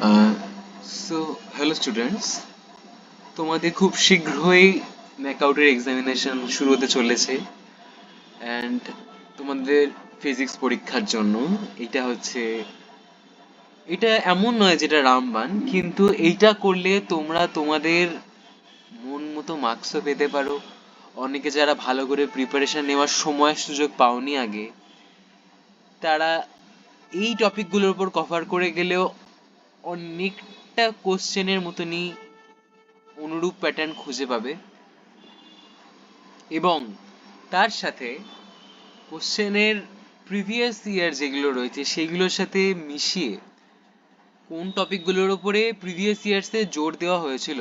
Uh, hello students, তোমাদের খুব শীঘ্রই ম্যাকআউটের এক্সামিনেশন শুরু হতে চলেছে অ্যান্ড তোমাদের ফিজিক্স পরীক্ষার জন্য এটা এমন নয় যেটা রামবান, কিন্তু এইটা করলে তোমরা তোমাদের মন মতো মার্কসও পেতে পারো। অনেকে যারা ভালো করে প্রিপারেশন নেওয়ার সময় সুযোগ পাওনি আগে, তারা এই টপিকগুলোর উপর কভার করে গেলেও অনেকটা কোশ্চেনের মতনই অনুরূপ প্যাটার্ন খুঁজে পাবে। এবং তার সাথে কোশ্চেনের প্রিভিয়াস ইয়ার যেগুলো রয়েছে সেগুলোর সাথে মিশিয়ে কোন টপিকগুলোর উপরে প্রিভিয়াস ইয়ার্সে জোর দেওয়া হয়েছিল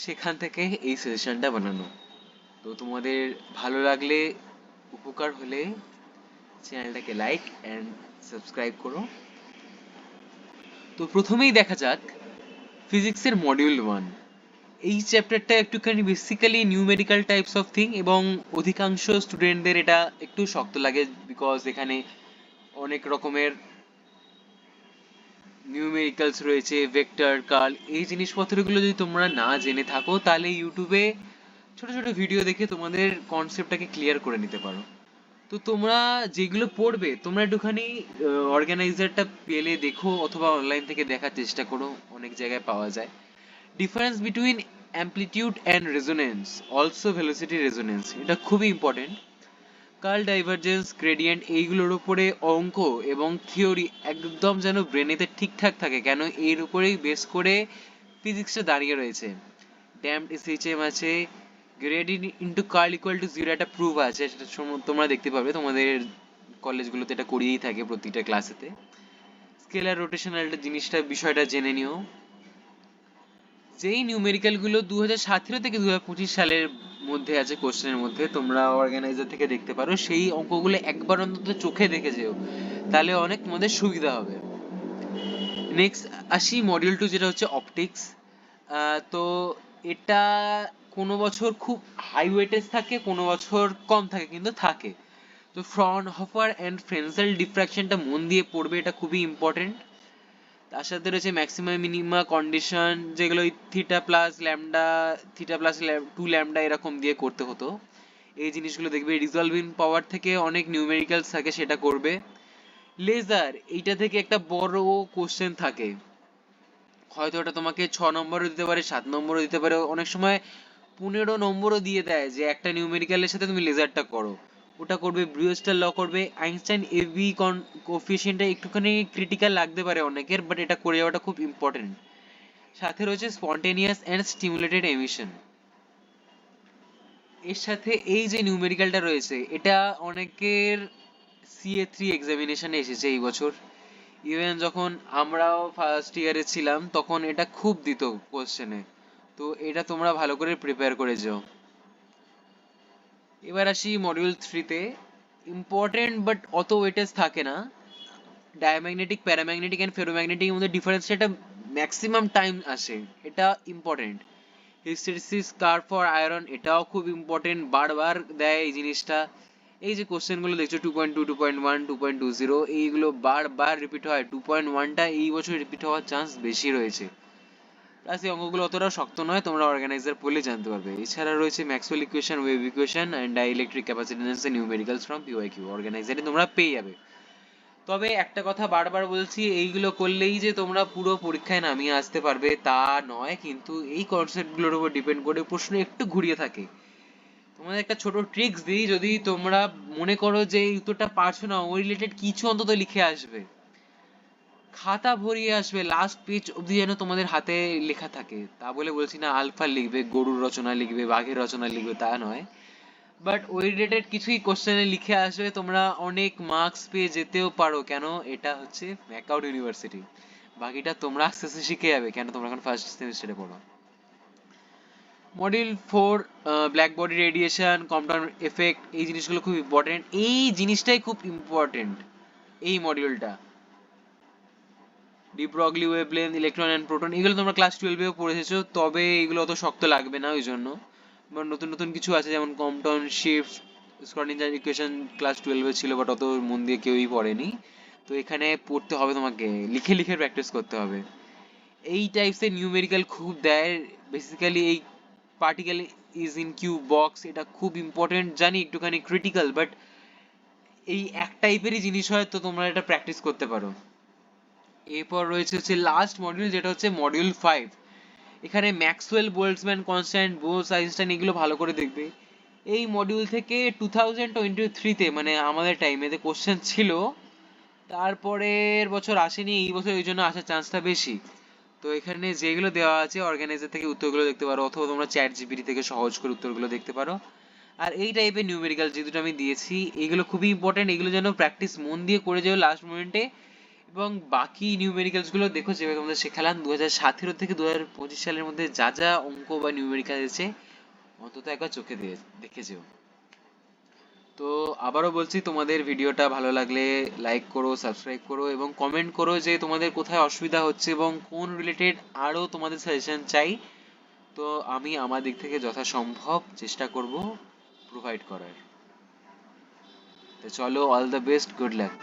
সেখান থেকে এই সাজেশনটা বানানো। তো তোমাদের ভালো লাগলে, উপকার হলে চ্যানেলটাকে লাইক অ্যান্ড সাবস্ক্রাইব করো। তো প্রথমেই দেখা যাক ফিজিক্সের মডিউল 1। এই চ্যাপ্টারটা একটুখানি basically numerical types of thing, এবং অধিকাংশ স্টুডেন্টদের এটা একটু শক্ত লাগে বিকজ এখানে অনেক রকমের নিউমেরিক্যালস রয়েছে, ভেক্টর, কার্ল। এই জিনিসপত্রগুলো যদি তোমরা না জেনে থাকো তাহলে ইউটিউবে ছোট ছোট ভিডিও দেখে তোমাদের কনসেপ্টটাকে ক্লিয়ার করে নিতে পারো। তো তোমরা যেগুলো পড়বে তোমরা একটুখানি অর্গানাইজারটা পেলে দেখো, অথবা অনলাইন থেকে দেখার চেষ্টা করো, অনেক জায়গায় পাওয়া যায়। Difference between amplitude and resonance, also velocity resonance, এটা খুবই ইম্পর্টেন্ট। কার্ল, ডাইভারজেন্স, গ্রেডিয়েন্ট, এইগুলোর উপরে অঙ্ক এবং থিওরি একদম যেন ব্রেনেতে ঠিকঠাক থাকে, কেন এর উপরেই বেস করে ফিজিক্সটা দাঁড়িয়ে রয়েছে। ড্যাম্পড এসএইচএম আছে, gradient into curl equal to zero একটা প্রুফ আছে, সেটা তোমরা দেখতে পাবে, তোমাদের কলেজগুলোতে এটা করিয়েই থাকে প্রতিটা ক্লাসেতে। স্কেলার রোটেশনাল জিনিসটা, বিষয়টা জেনে নিও। যেই নিউমেরিক্যাল গুলো 2017 থেকে 2025 সালের মধ্যে আছে কোশ্চেনের মধ্যে, তোমরা অর্গানাইজার থেকে দেখতে পারো, সেই অঙ্কগুলো একবার অন্তত চোখে দেখে যেও, তাহলে অনেক তোমাদের সুবিধা হবে। নেক্সট আসি মডিউল 2, যেটা হচ্ছে অপটিক্স। তো এটা কোনো বছর খুব হাই ওয়েটেজ থাকে, কোনো বছর কম থাকে, কিন্তু থাকে। তো ফ্রনহফার অ্যান্ড ফ্রেন্সেল ডিফ্রাকশনটা মন দিয়ে পড়বে, এটা খুবই ইম্পর্টেন্ট। তার সাথে রয়েছে ম্যাক্সিমাম মিনিমা কন্ডিশন, যেগুলো theta plus lambda, theta plus 2 lambda এরকম দিয়ে করতে হতো। এই জিনিসগুলো দেখবে। রিজলভিং পাওয়ার থেকে অনেক নিউমেরিক্যালস থাকে, সেটা করবে। লেজার, এইটা থেকে একটা বড় কোশ্চেন থাকে, হয়তো ওটা তোমাকে 6 নম্বরও দিতে পারে, 7 নম্বরও দিতে পারে, অনেক সময় 15 নম্বরও দিয়ে দেয় যে একটা নিউমেরিক্যালের সাথে তুমি লেজারটা করো। ওটা করবে। ব্রিউস্টার ল করবে। আইনস্টাইন এবি কোএফিসিয়েন্টটা একটুখানি ক্রিটিক্যাল লাগতে পারে অনেকের, বাট এটা করে যাওয়াটা খুব ইম্পর্টেন্ট। সাথে রয়েছে স্পন্টেনিয়াস অ্যান্ড স্টিমুলেটেড এমিশন। এর সাথে এই যে নিউমেরিক্যালটা রয়েছে, এটা অনেকের CA3 এক্সামিনেশনে এসেছে এই বছর। ইভেন যখন আমরাও ফার্স্ট ইয়ারে ছিলাম তখন এটা খুব দিত কোশ্চেনে। তো এটা তোমরা ভালো করে প্রিপেয়ার করে যাও। এবার আসি মডিউল 3-তে। ইম্পর্টেন্ট বাট অত ওয়েটেজ থাকে না। ডায়াম্যাগনেটিক, প্যারাম্যাগনেটিক অ্যান্ড ফেরোম্যাগনেটিক এর মধ্যে ডিফারেন্সটা এটা ম্যাক্সিমাম টাইম আসে, এটা important. Hysteresis curve for iron, এটাও খুব ইম্পর্টেন্ট, বারবার দেয় এই জিনিসটা। এই যে কোশ্চেনগুলো দেখছো 2.2, 2.1, 2.20, এইগুলো বারবার রিপিট হয়। 2.1টা এই বছর রিপিট হওয়ার চান্স বেশি রয়েছে। প্লাস এই অঙ্কগুলো অতটাও শক্ত নয়, তোমরা অর্গানাইজার পড়লে জানতে পারবে। এছাড়া রয়েছে Maxwell equation, wave equation and dielectric capacitance and numericals from PYQ, অর্গানাইজারে তোমরা পেয়ে যাবে। তবে একটা কথা বারবার বলছি, এইগুলো করলেই যে তোমরা পুরো পরীক্ষায় নামিয়ে আসতে পারবে তা নয়, কিন্তু এই কনসেপ্টগুলোর উপর ডিপেন্ড করে প্রশ্ন একটু ঘুরিয়ে থাকে। তোমাদের একটা ছোট ট্রিক্স দিই, যদি তোমরা মনে করো যে এই উত্তরটা পারছো না, ওই রিলেটেড কিছু অন্তত লিখে আসবে, খাতা ভরিয়ে আসবে, লাস্ট পেজ অবধি যেন তোমাদের হাতে লেখা থাকে। তা বলে বলছি না আলফা লিখবে, গরুর রচনা লিখবে, বাঘের রচনা লিখবে, তা নয়, বাট ওই রিলেটেড কিছুই কোশ্চেনে লিখে আসবে, তোমরা অনেক মার্কস পেয়ে যেতেও পারো, কেন এটা হচ্ছে ম্যাকআউট ইউনিভার্সিটি। বাকিটা তোমরা আস্তে আস্তে শিখে যাবে, কেন তোমরা এখন ফার্স্ট সেমিস্টারে পড়ো। Module 4, black body radiation, Compton effect, এই জিনিসগুলো খুব ইম্পর্টেন্ট। এই জিনিসটাই খুব ইম্পর্টেন্ট এই মডিউলটা। De Broglie wavelength, electron and proton, এগুলো তোমরা ক্লাস 12-এও পড়ে এসেছো, তবে এগুলো অত শক্ত লাগবে না ওই জন্য। বাট নতুন নতুন কিছু আছে, যেমন কম্পটন শিফট, স্ক্রডিঞ্জার ইকুয়েশন ক্লাস 12-এ ছিল, বাট অত মন দিয়ে কেউই পড়েনি। তো এখানে পড়তে হবে, তোমাকে লিখে লিখে প্র্যাকটিস করতে হবে। এই টাইপসের নিউমেরিক্যাল খুব দেয় বেসিক্যালি। এই particle is in cube box, এটা খুব ইম্পর্টেন্ট জানি, একটুখানি ক্রিটিক্যাল, বাট এই এক টাইপেরই জিনিস হয়, তো তোমরা এটা প্র্যাকটিস করতে পারো। এরপর রয়েছে হচ্ছে লাস্ট মডিউল, যেটা হচ্ছে মডিউল 5। এখানে Maxwell, Boltzmann constant, Bose, Einstein এগুলো ভালো করে দেখবে। এই মডিউল থেকে 2023-তে মানে আমাদের টাইমেতে কোশ্চেন ছিল, তারপরের বছর আসেনি, এই বছর এই জন্য আসার চান্সটা বেশি। তো এখানে যেগুলো দেওয়া আছে অর্গানাইজার থেকে উত্তরগুলো দেখতে পারো, অথবা তোমরা চ্যাট জিপিটি থেকে সহজ করে উত্তরগুলো দেখতে পারো। আর এই টাইপের নিউমেরিক্যাল যে দুটো আমি দিয়েছি, এগুলো খুবই ইম্পর্টেন্ট, এগুলো যেন প্র্যাকটিস মন দিয়ে করে যাও লাস্ট মোমেন্টে। এবং বাকি নিউমেরিক্যালস গুলো দেখো, যেভাবে তোমাদের শেখালাম 2017 থেকে 2025 সালের মধ্যে যা যা অঙ্ক বা নিউমেরিক্যাল এসেছে, অন্তত একবার চোখে দিয়ে দেখে যেও। তো আবারও বলছি, তোমাদের ভিডিওটা ভালো লাগলে লাইক করো, সাবস্ক্রাইব করো এবং কমেন্ট করো যে তোমাদের কোথায় অসুবিধা হচ্ছে এবং কোন রিলেটেড আরো তোমাদের সাজেশন চাই। তো আমি আমার দিক থেকে যথাসম্ভব চেষ্টা করব প্রোভাইড করার। তো চলো, all the best, good luck.